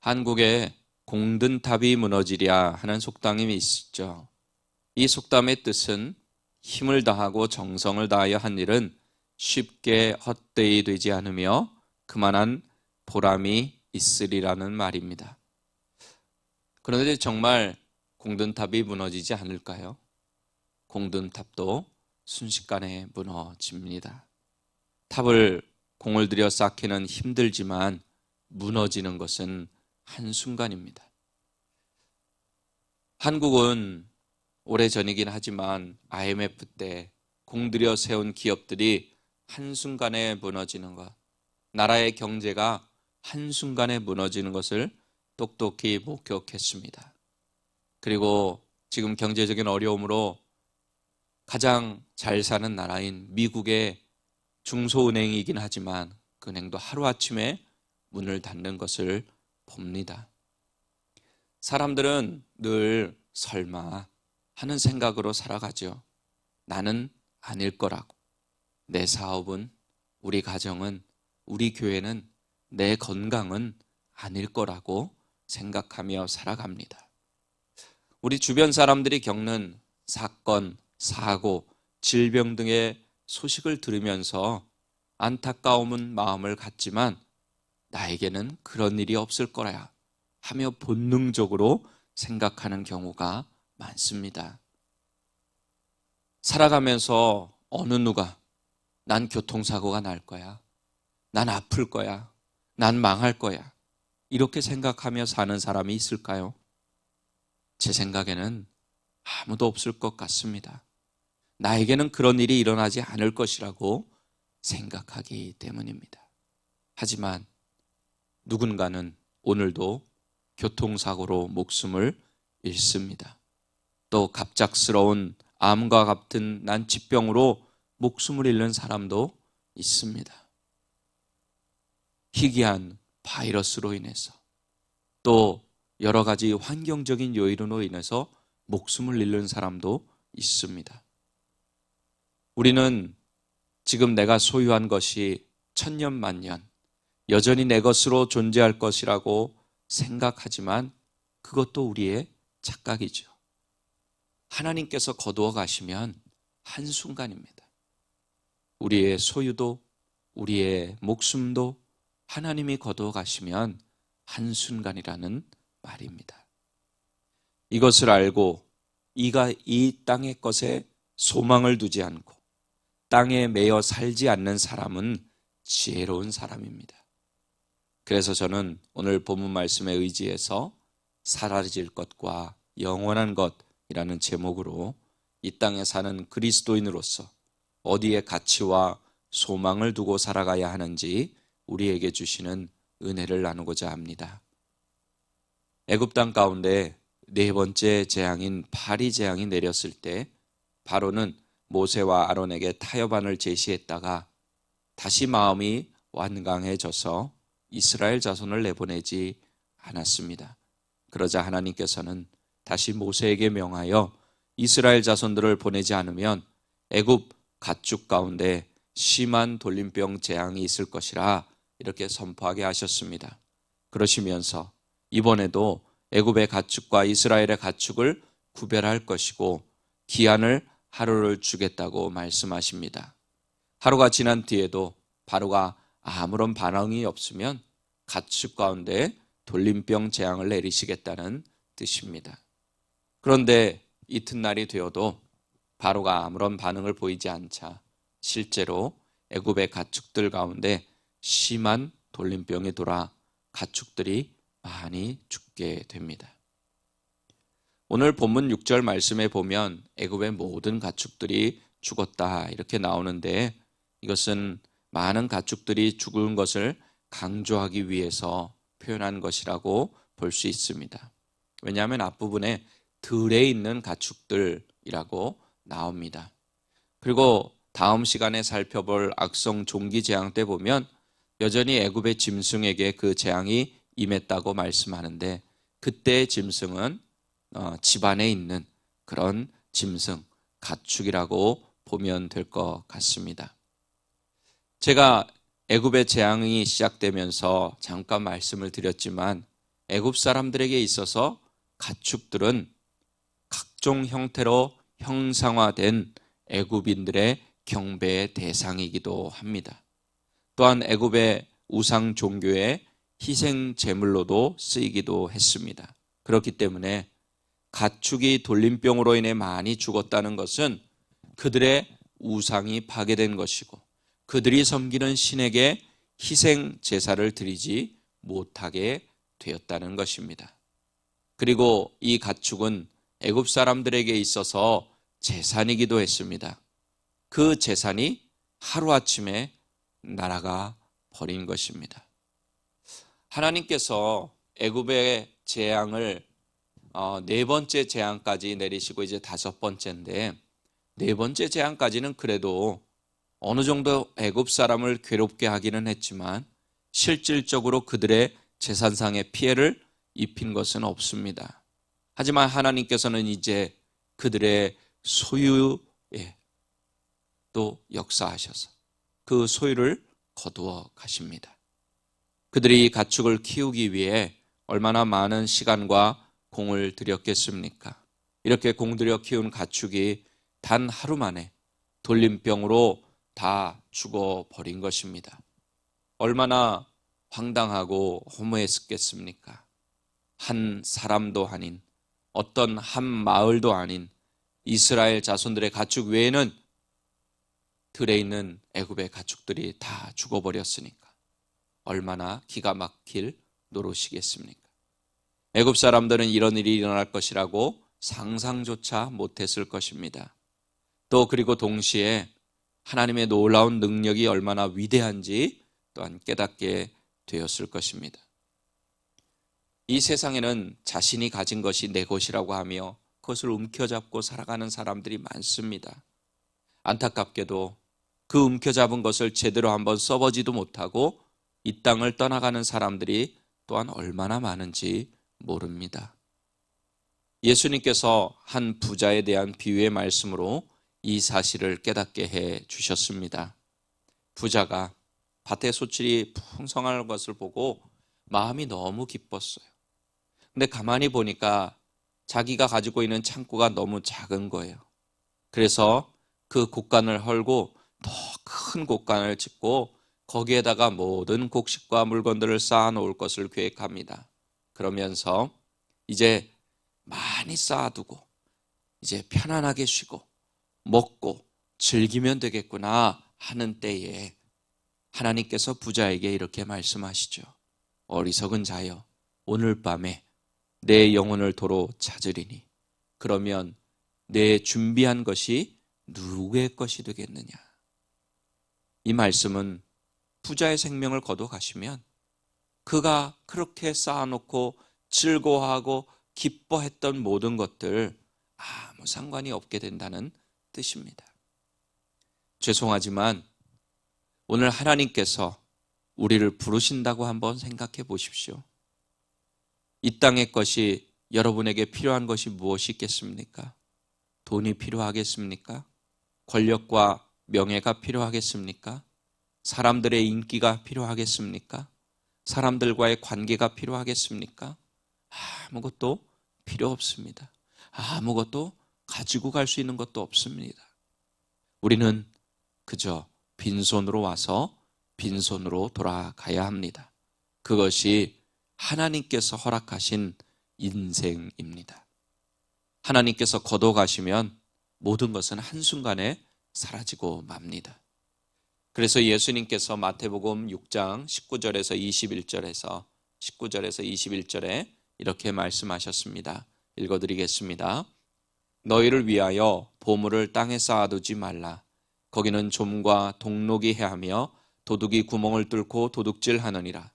한국에 공든탑이 무너지랴 하는 속담이 있죠. 이 속담의 뜻은 힘을 다하고 정성을 다하여 한 일은 쉽게 헛되이 되지 않으며 그만한 보람이 있으리라는 말입니다. 그런데 정말 공든탑이 무너지지 않을까요? 공든탑도 순식간에 무너집니다. 탑을 공을 들여 쌓기는 힘들지만 무너지는 것은 한순간입니다. 한국은 오래전이긴 하지만 IMF 때 공들여 세운 기업들이 한순간에 무너지는 것, 나라의 경제가 한순간에 무너지는 것을 똑똑히 목격했습니다. 그리고 지금 경제적인 어려움으로 가장 잘 사는 나라인 미국의 중소은행이긴 하지만 그 은행도 하루아침에 문을 닫는 것을 봅니다. 사람들은 늘 설마 하는 생각으로 살아가죠. 나는 아닐 거라고. 내 사업은, 우리 가정은, 우리 교회는, 내 건강은 아닐 거라고 생각하며 살아갑니다. 우리 주변 사람들이 겪는 사건, 사고, 질병 등의 소식을 들으면서 안타까움은 마음을 갖지만 나에게는 그런 일이 없을 거야 하며 본능적으로 생각하는 경우가 많습니다. 살아가면서 어느 누가 난 교통사고가 날 거야, 난 아플 거야, 난 망할 거야 이렇게 생각하며 사는 사람이 있을까요? 제 생각에는 아무도 없을 것 같습니다. 나에게는 그런 일이 일어나지 않을 것이라고 생각하기 때문입니다. 하지만 누군가는 오늘도 교통사고로 목숨을 잃습니다. 또 갑작스러운 암과 같은 난치병으로 목숨을 잃는 사람도 있습니다. 희귀한 바이러스로 인해서 또 여러 가지 환경적인 요인으로 인해서 목숨을 잃는 사람도 있습니다. 우리는 지금 내가 소유한 것이 천년만년 여전히 내 것으로 존재할 것이라고 생각하지만 그것도 우리의 착각이죠. 하나님께서 거두어 가시면 한순간입니다. 우리의 소유도 우리의 목숨도 하나님이 거두어 가시면 한순간이라는 말입니다. 이것을 알고 이 땅의 것에 소망을 두지 않고 땅에 매여 살지 않는 사람은 지혜로운 사람입니다. 그래서 저는 오늘 본문 말씀에 의지해서 사라질 것과 영원한 것이라는 제목으로 이 땅에 사는 그리스도인으로서 어디에 가치와 소망을 두고 살아가야 하는지 우리에게 주시는 은혜를 나누고자 합니다. 애굽 땅 가운데 네 번째 재앙인 파리 재앙이 내렸을 때 바로는 모세와 아론에게 타협안을 제시했다가 다시 마음이 완강해져서 이스라엘 자손을 내보내지 않았습니다. 그러자 하나님께서는 다시 모세에게 명하여 이스라엘 자손들을 보내지 않으면 애굽 가축 가운데 심한 돌림병 재앙이 있을 것이라 이렇게 선포하게 하셨습니다. 그러시면서 이번에도 애굽의 가축과 이스라엘의 가축을 구별할 것이고 기한을 하루를 주겠다고 말씀하십니다. 하루가 지난 뒤에도 바로가 아무런 반응이 없으면 가축 가운데 돌림병 재앙을 내리시겠다는 뜻입니다. 그런데 이튿날이 되어도 바로가 아무런 반응을 보이지 않자 실제로 애굽의 가축들 가운데 심한 돌림병이 돌아 가축들이 많이 죽게 됩니다. 오늘 본문 6절 말씀에 보면 애굽의 모든 가축들이 죽었다 이렇게 나오는데 이것은 많은 가축들이 죽은 것을 강조하기 위해서 표현한 것이라고 볼 수 있습니다. 왜냐하면 앞부분에 들에 있는 가축들이라고 나옵니다. 그리고 다음 시간에 살펴볼 악성 종기 재앙 때 보면 여전히 애굽의 짐승에게 그 재앙이 임했다고 말씀하는데 그때의 짐승은 집안에 있는 그런 짐승, 가축이라고 보면 될 것 같습니다. 제가 애굽의 재앙이 시작되면서 잠깐 말씀을 드렸지만 애굽 사람들에게 있어서 가축들은 각종 형태로 형상화된 애굽인들의 경배의 대상이기도 합니다. 또한 애굽의 우상 종교의 희생 제물로도 쓰이기도 했습니다. 그렇기 때문에 가축이 돌림병으로 인해 많이 죽었다는 것은 그들의 우상이 파괴된 것이고 그들이 섬기는 신에게 희생 제사를 드리지 못하게 되었다는 것입니다. 그리고 이 가축은 애굽 사람들에게 있어서 재산이기도 했습니다. 그 재산이 하루아침에 날아가 버린 것입니다. 하나님께서 애굽의 재앙을 네 번째 재앙까지 내리시고 이제 다섯 번째인데 네 번째 재앙까지는 그래도 어느 정도 애굽 사람을 괴롭게 하기는 했지만 실질적으로 그들의 재산상의 피해를 입힌 것은 없습니다. 하지만 하나님께서는 이제 그들의 소유에 또 역사하셔서 그 소유를 거두어 가십니다. 그들이 가축을 키우기 위해 얼마나 많은 시간과 공을 들였겠습니까? 이렇게 공들여 키운 가축이 단 하루 만에 돌림병으로 다 죽어버린 것입니다. 얼마나 황당하고 허무했겠습니까? 한 사람도 아닌 어떤 한 마을도 아닌 이스라엘 자손들의 가축 외에는 들에 있는 애굽의 가축들이 다 죽어버렸으니까 얼마나 기가 막힐 노릇이겠습니까? 애굽 사람들은 이런 일이 일어날 것이라고 상상조차 못했을 것입니다. 또 그리고 동시에 하나님의 놀라운 능력이 얼마나 위대한지 또한 깨닫게 되었을 것입니다. 이 세상에는 자신이 가진 것이 내 것이라고 하며 그것을 움켜잡고 살아가는 사람들이 많습니다. 안타깝게도 그 움켜잡은 것을 제대로 한번 써보지도 못하고 이 땅을 떠나가는 사람들이 또한 얼마나 많은지 모릅니다. 예수님께서 한 부자에 대한 비유의 말씀으로 이 사실을 깨닫게 해 주셨습니다. 부자가 밭에 소출이 풍성한 것을 보고 마음이 너무 기뻤어요. 근데 가만히 보니까 자기가 가지고 있는 창고가 너무 작은 거예요. 그래서 그 곡간을 헐고 더 큰 곡간을 짓고 거기에다가 모든 곡식과 물건들을 쌓아 놓을 것을 계획합니다. 그러면서 이제 많이 쌓아두고 이제 편안하게 쉬고 먹고 즐기면 되겠구나 하는 때에 하나님께서 부자에게 이렇게 말씀하시죠. 어리석은 자여, 오늘 밤에 내 영혼을 도로 찾으리니 그러면 내 준비한 것이 누구의 것이 되겠느냐. 이 말씀은 부자의 생명을 거둬 가시면 그가 그렇게 쌓아놓고 즐거워하고 기뻐했던 모든 것들 아무 상관이 없게 된다는 뜻입니다. 죄송하지만 오늘 하나님께서 우리를 부르신다고 한번 생각해 보십시오. 이 땅의 것이 여러분에게 필요한 것이 무엇이 있겠습니까? 돈이 필요하겠습니까? 권력과 명예가 필요하겠습니까? 사람들의 인기가 필요하겠습니까? 사람들과의 관계가 필요하겠습니까? 아무것도 필요 없습니다. 아무것도 가지고 갈 수 있는 것도 없습니다. 우리는 그저 빈손으로 와서 빈손으로 돌아가야 합니다. 그것이 하나님께서 허락하신 인생입니다. 하나님께서 거둬가시면 모든 것은 한순간에 사라지고 맙니다. 그래서 예수님께서 마태복음 6장 19절에서 21절에 이렇게 말씀하셨습니다. 읽어드리겠습니다. 너희를 위하여 보물을 땅에 쌓아두지 말라. 거기는 좀과 동록이 해하며 도둑이 구멍을 뚫고 도둑질하느니라.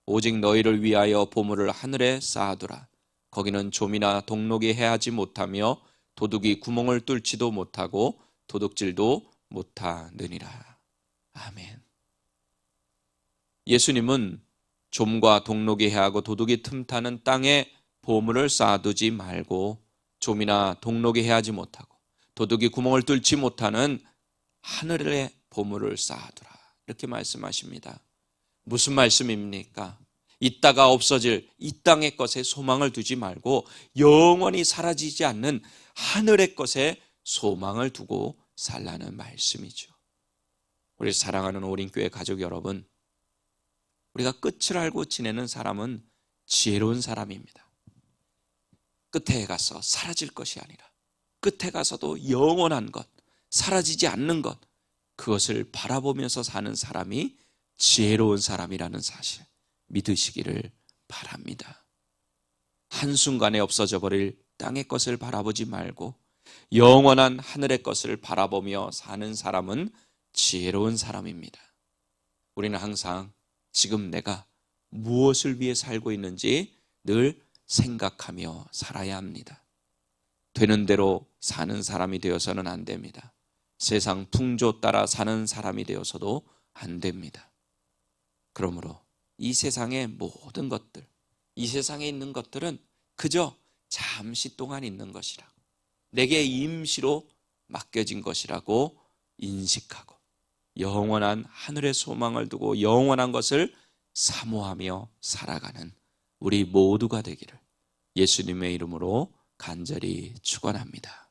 오직 너희를 위하여 보물을 하늘에 쌓아두라. 거기는 좀이나 동록이 해하지 못하며 도둑이 구멍을 뚫지도 못하고 도둑질도 못하느니라. 아멘. 예수님은 좀과 동록이 해하고 도둑이 틈타는 땅에 보물을 쌓아두지 말고 좀이나 동록이 해하지 못하고 도둑이 구멍을 뚫지 못하는 하늘에 보물을 쌓아두라. 이렇게 말씀하십니다. 무슨 말씀입니까? 있다가 없어질 이 땅의 것에 소망을 두지 말고 영원히 사라지지 않는 하늘의 것에 소망을 두고 살라는 말씀이죠. 우리 사랑하는 오린교회 가족 여러분, 우리가 끝을 알고 지내는 사람은 지혜로운 사람입니다. 끝에 가서 사라질 것이 아니라 끝에 가서도 영원한 것, 사라지지 않는 것, 그것을 바라보면서 사는 사람이 지혜로운 사람이라는 사실 믿으시기를 바랍니다. 한순간에 없어져 버릴 땅의 것을 바라보지 말고 영원한 하늘의 것을 바라보며 사는 사람은 지혜로운 사람입니다. 우리는 항상 지금 내가 무엇을 위해 살고 있는지 늘 생각하며 살아야 합니다. 되는 대로 사는 사람이 되어서는 안 됩니다. 세상 풍조 따라 사는 사람이 되어서도 안 됩니다. 그러므로 이 세상의 모든 것들, 이 세상에 있는 것들은 그저 잠시 동안 있는 것이라, 내게 임시로 맡겨진 것이라고 인식하고 영원한 하늘의 소망을 두고 영원한 것을 사모하며 살아가는 우리 모두가 되기를 예수님의 이름으로 간절히 축원합니다.